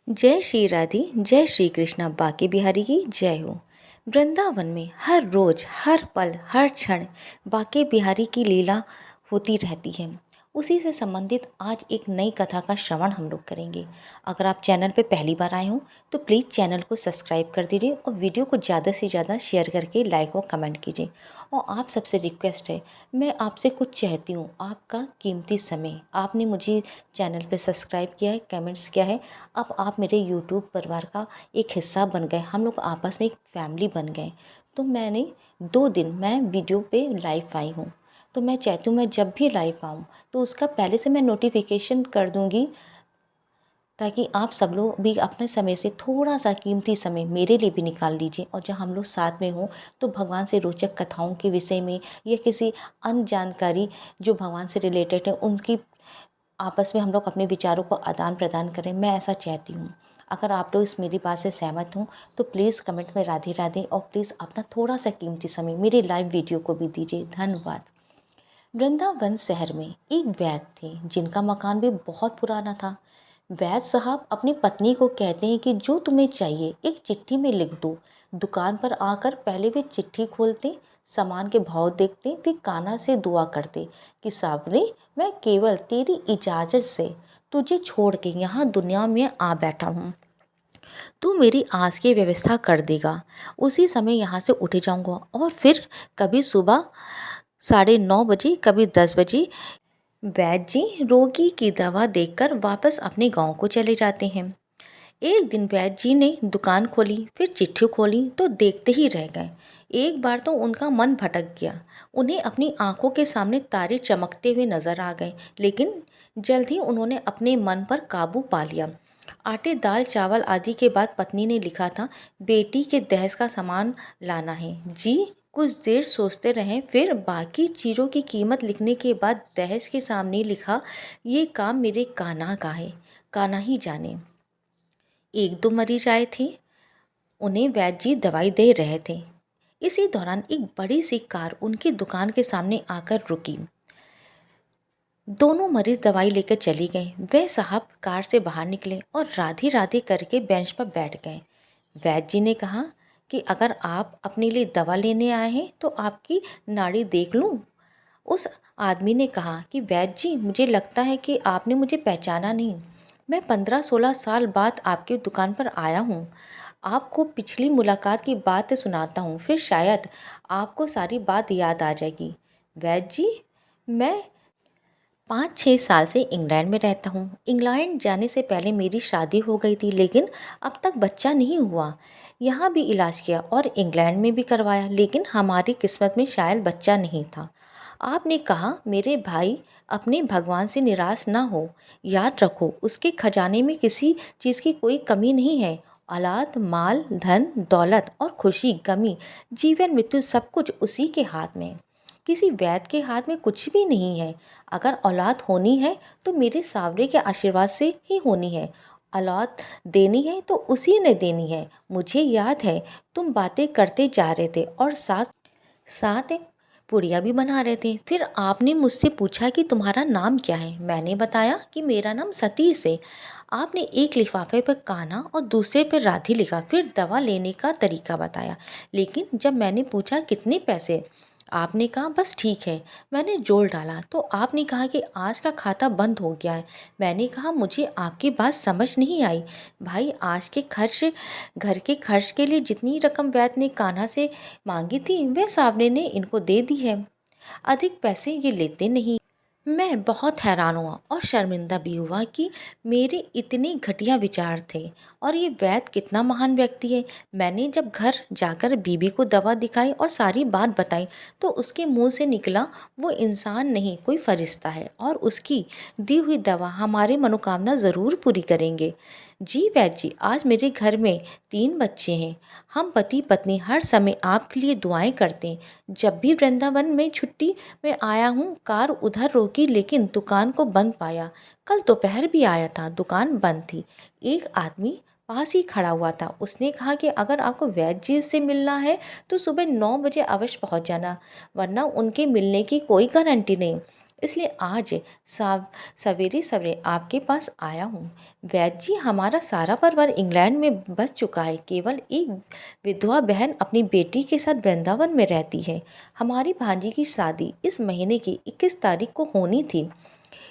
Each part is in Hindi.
जय श्री राधे, जय श्री कृष्णा, बाके बिहारी की जय हो। वृंदावन में हर रोज, हर पल, हर क्षण बाके बिहारी की लीला होती रहती है। उसी से संबंधित आज एक नई कथा का श्रवण हम लोग करेंगे। अगर आप चैनल पे पहली बार आए हो तो प्लीज़ चैनल को सब्सक्राइब कर दीजिए और वीडियो को ज़्यादा से ज़्यादा शेयर करके लाइक और कमेंट कीजिए। और आप सबसे रिक्वेस्ट है, मैं आपसे कुछ चाहती हूँ, आपका कीमती समय। आपने मुझे चैनल पे सब्सक्राइब किया है, कमेंट्स किया है, अब आप मेरे यूट्यूब परिवार का एक हिस्सा बन गए। हम लोग आपस में एक फैमिली बन गए। तो मैंने 2 दिन मैं वीडियो पे लाइव आई हूँ। तो मैं चाहती हूँ मैं जब भी लाइव आऊँ तो उसका पहले से मैं नोटिफिकेशन कर दूँगी, ताकि आप सब लोग भी अपने समय से थोड़ा सा कीमती समय मेरे लिए भी निकाल लीजिए। और जब हम लोग साथ में हों तो भगवान से रोचक कथाओं के विषय में या किसी अन्य जानकारी जो भगवान से रिलेटेड है उनकी आपस में हम लोग अपने विचारों को आदान प्रदान करें। मैं ऐसा चाहती हूँ। अगर आप लोग इस मेरी बात से सहमत हों तो प्लीज़ कमेंट में राधे राधे और प्लीज़ अपना थोड़ा सा कीमती समय मेरे लाइव वीडियो को भी दीजिए। धन्यवाद। वृंदावन शहर में एक वैद्य थे जिनका मकान भी बहुत पुराना था। वैद्य साहब अपनी पत्नी को कहते हैं कि जो तुम्हें चाहिए एक चिट्ठी में लिख दो। दुकान पर आकर पहले वे चिट्ठी खोलते, सामान के भाव देखते, फिर काना से दुआ करते कि सावरे, मैं केवल तेरी इजाज़त से तुझे छोड़ के यहाँ दुनिया में आ बैठा हूँ। तू मेरी आस की व्यवस्था कर देगा, उसी समय यहाँ से उठ जाऊँगा। और फिर कभी सुबह 9:30 बजे, कभी 10 बजे वैद्य जी रोगी की दवा देखकर वापस अपने गांव को चले जाते हैं। एक दिन वैद्य जी ने दुकान खोली, फिर चिट्ठी खोली तो देखते ही रह गए। एक बार तो उनका मन भटक गया। उन्हें अपनी आंखों के सामने तारे चमकते हुए नजर आ गए, लेकिन जल्द ही उन्होंने अपने मन पर काबू पा लिया। आटे, दाल, चावल आदि के बाद पत्नी ने लिखा था, बेटी के दहेज का सामान लाना है। जी कुछ देर सोचते रहे, फिर बाकी चीज़ों की कीमत लिखने के बाद दहेज के सामने लिखा, ये काम मेरे कान्हा का है, कान्हा ही जाने। एक दो मरीज आए थे, उन्हें वैद्य जी दवाई दे रहे थे। इसी दौरान एक बड़ी सी कार उनकी दुकान के सामने आकर रुकी। दोनों मरीज दवाई लेकर चली गए। वे साहब कार से बाहर निकले और राधे राधे करके बेंच पर बैठ गए। वैद्य जी ने कहा कि अगर आप अपने लिए दवा लेने आए हैं तो आपकी नाड़ी देख लूं। उस आदमी ने कहा कि वैद्य जी, मुझे लगता है कि आपने मुझे पहचाना नहीं। मैं 15-16 साल बाद आपकी दुकान पर आया हूँ। आपको पिछली मुलाकात की बात सुनाता हूँ, फिर शायद आपको सारी बात याद आ जाएगी। वैद्य जी, मैं 5-6 साल से इंग्लैंड में रहता हूँ। इंग्लैंड जाने से पहले मेरी शादी हो गई थी, लेकिन अब तक बच्चा नहीं हुआ। यहाँ भी इलाज किया और इंग्लैंड में भी करवाया, लेकिन हमारी किस्मत में शायद बच्चा नहीं था। आपने कहा, मेरे भाई, अपने भगवान से निराश ना हो। याद रखो, उसके खजाने में किसी चीज़ की कोई कमी नहीं है। औलाद, माल, धन, दौलत और खुशी, गमी, जीवन, मृत्यु, सब कुछ उसी के हाथ में है। किसी वैद्य के हाथ में कुछ भी नहीं है। अगर औलाद होनी है तो मेरे सावरे के आशीर्वाद से ही होनी है। औलाद देनी है तो उसी ने देनी है। मुझे याद है, तुम बातें करते जा रहे थे और साथ साथ एक पुड़िया भी बना रहे थे। फिर आपने मुझसे पूछा कि तुम्हारा नाम क्या है। मैंने बताया कि मेरा नाम सतीश है। आपने एक लिफाफे पर कान्हा और दूसरे पर राधी लिखा, फिर दवा लेने का तरीका बताया। लेकिन जब मैंने पूछा कितने पैसे, आपने कहा बस ठीक है। मैंने जोड़ डाला तो आपने कहा कि आज का खाता बंद हो गया है। मैंने कहा मुझे आपकी बात समझ नहीं आई। भाई, आज के खर्च, घर के खर्च के लिए जितनी रकम वैद्य ने कान्हा से मांगी थी वह सावरे ने इनको दे दी है। अधिक पैसे ये लेते नहीं। मैं बहुत हैरान हुआ और शर्मिंदा भी हुआ कि मेरे इतने घटिया विचार थे और ये वैद्य कितना महान व्यक्ति है। मैंने जब घर जाकर बीबी को दवा दिखाई और सारी बात बताई तो उसके मुंह से निकला, वो इंसान नहीं, कोई फरिश्ता है और उसकी दी हुई दवा हमारे मनोकामना ज़रूर पूरी करेंगे। जी वैद्य जी, आज मेरे घर में 3 बच्चे हैं। हम पति पत्नी हर समय आपके लिए दुआएं करते हैं। जब भी वृंदावन में छुट्टी में आया हूँ, कार उधर रोकी लेकिन दुकान को बंद पाया। कल दोपहर भी आया था, दुकान बंद थी। एक आदमी पास ही खड़ा हुआ था। उसने कहा कि अगर आपको वैद्य जी से मिलना है तो सुबह 9 बजे अवश्य पहुंच जाना, वरना उनके मिलने की कोई गारंटी नहीं। इसलिए आज सवेरे सवेरे आपके पास आया हूँ। वैद्य जी, हमारा सारा परिवार इंग्लैंड में बस चुका है। केवल एक विधवा बहन अपनी बेटी के साथ वृंदावन में रहती है। हमारी भांजी की शादी इस महीने की 21 तारीख को होनी थी।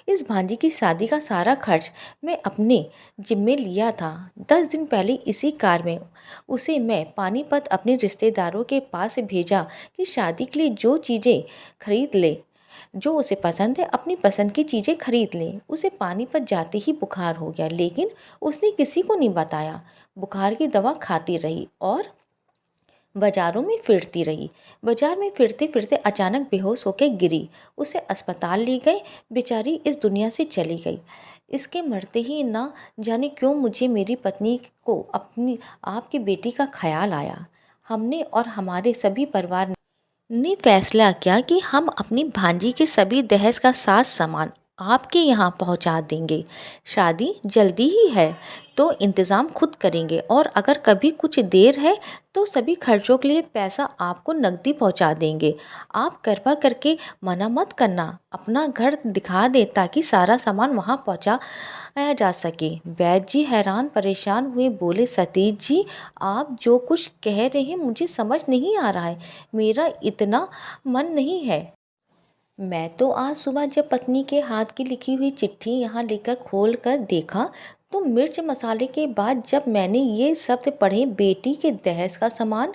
इस भांजी की शादी का सारा खर्च मैं अपने जिम्मे लिया था। 10 दिन पहले इसी कार में उसे मैं पानीपत अपने रिश्तेदारों के पास भेजा कि शादी के लिए जो चीज़ें खरीद ले, जो उसे पसंद है अपनी पसंद की चीज़ें खरीद ले। उसे पानीपत जाते ही बुखार हो गया, लेकिन उसने किसी को नहीं बताया। बुखार की दवा खाती रही और बाजारों में फिरती रही। बाजार में फिरते फिरते अचानक बेहोश होकर गिरी। उसे अस्पताल ले गए। बेचारी इस दुनिया से चली गई। इसके मरते ही ना जाने क्यों मुझे मेरी पत्नी को अपनी आपकी बेटी का ख्याल आया। हमने और हमारे सभी परिवार ने फैसला किया कि हम अपनी भांजी के सभी दहेज का साज सामान आपके यहाँ पहुँचा देंगे। शादी जल्दी ही है तो इंतज़ाम खुद करेंगे, और अगर कभी कुछ देर है तो सभी खर्चों के लिए पैसा आपको नकदी पहुँचा देंगे। आप कृपा करके मना मत करना, अपना घर दिखा दे ताकि सारा सामान वहाँ पहुँचाया जा सके। वैद्य जी हैरान परेशान हुए, बोले सतीश जी, आप जो कुछ कह रहे हैं मुझे समझ नहीं आ रहा है। मेरा इतना मन नहीं है। मैं तो आज सुबह जब पत्नी के हाथ की लिखी हुई चिट्ठी यहाँ लेकर खोल कर देखा तो मिर्च मसाले के बाद जब मैंने ये शब्द पढ़े, बेटी के दहेज का सामान,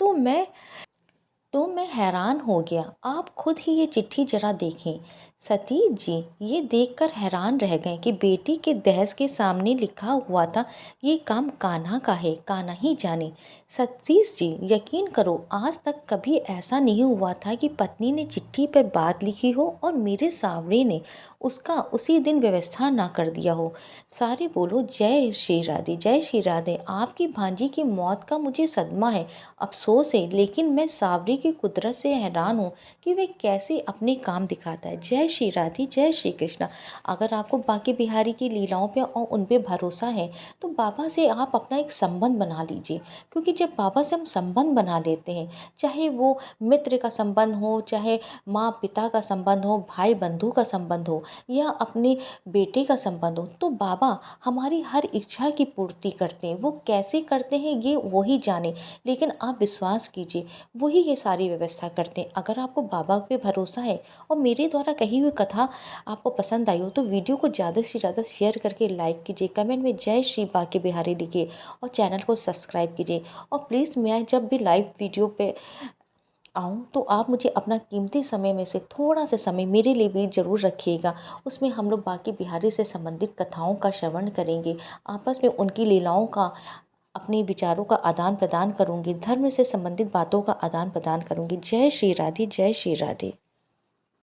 तो मैं हैरान हो गया। आप खुद ही ये चिट्ठी जरा देखें। सतीश जी ये देखकर हैरान रह गए कि बेटी के दहेज के सामने लिखा हुआ था, ये काम कान्हा का है, कान्हा ही जाने। सतीश जी यकीन करो, आज तक कभी ऐसा नहीं हुआ था कि पत्नी ने चिट्ठी पर बात लिखी हो और मेरे सावरे ने उसका उसी दिन व्यवस्था ना कर दिया हो। सारे बोलो जय श्री राधे, जय श्री राधे। आपकी भांजी की मौत का मुझे सदमा है, अफसोस है, लेकिन मैं सावरी की कुदरत से हैरान हूँ कि वे कैसे अपने काम दिखाता है। जय श्री राधे, जय श्री कृष्णा। अगर आपको बांके बिहारी की लीलाओं पे और उन पे भरोसा है तो बाबा से आप अपना एक संबंध बना लीजिए, क्योंकि जब बाबा से हम संबंध बना लेते हैं, चाहे वो मित्र का संबंध हो, चाहे माँ पिता का संबंध हो, भाई बंधु का संबंध हो, या अपने बेटे का संबंध हो, तो बाबा हमारी हर इच्छा की पूर्ति करते हैं। वो कैसे करते हैं ये वही जाने, लेकिन आप विश्वास कीजिए वही ये सारी व्यवस्था करते हैं। अगर आपको बाबा पे भरोसा है और मेरे द्वारा कही हुई कथा आपको पसंद आई हो तो वीडियो को ज़्यादा से ज़्यादा शेयर करके लाइक कीजिए, कमेंट में जय श्री बांके बिहारी लिखिए और चैनल को सब्सक्राइब कीजिए। और प्लीज़ मैं जब भी लाइव वीडियो पे आऊँ तो आप मुझे अपना कीमती समय में से थोड़ा सा समय मेरे लिए भी ज़रूर रखिएगा। उसमें हम लोग बांके बिहारी से संबंधित कथाओं का श्रवण करेंगे, आपस में उनकी लीलाओं का, अपने विचारों का आदान प्रदान करूँगी, धर्म से संबंधित बातों का आदान प्रदान करूँगी। जय श्री राधे, जय श्री राधे।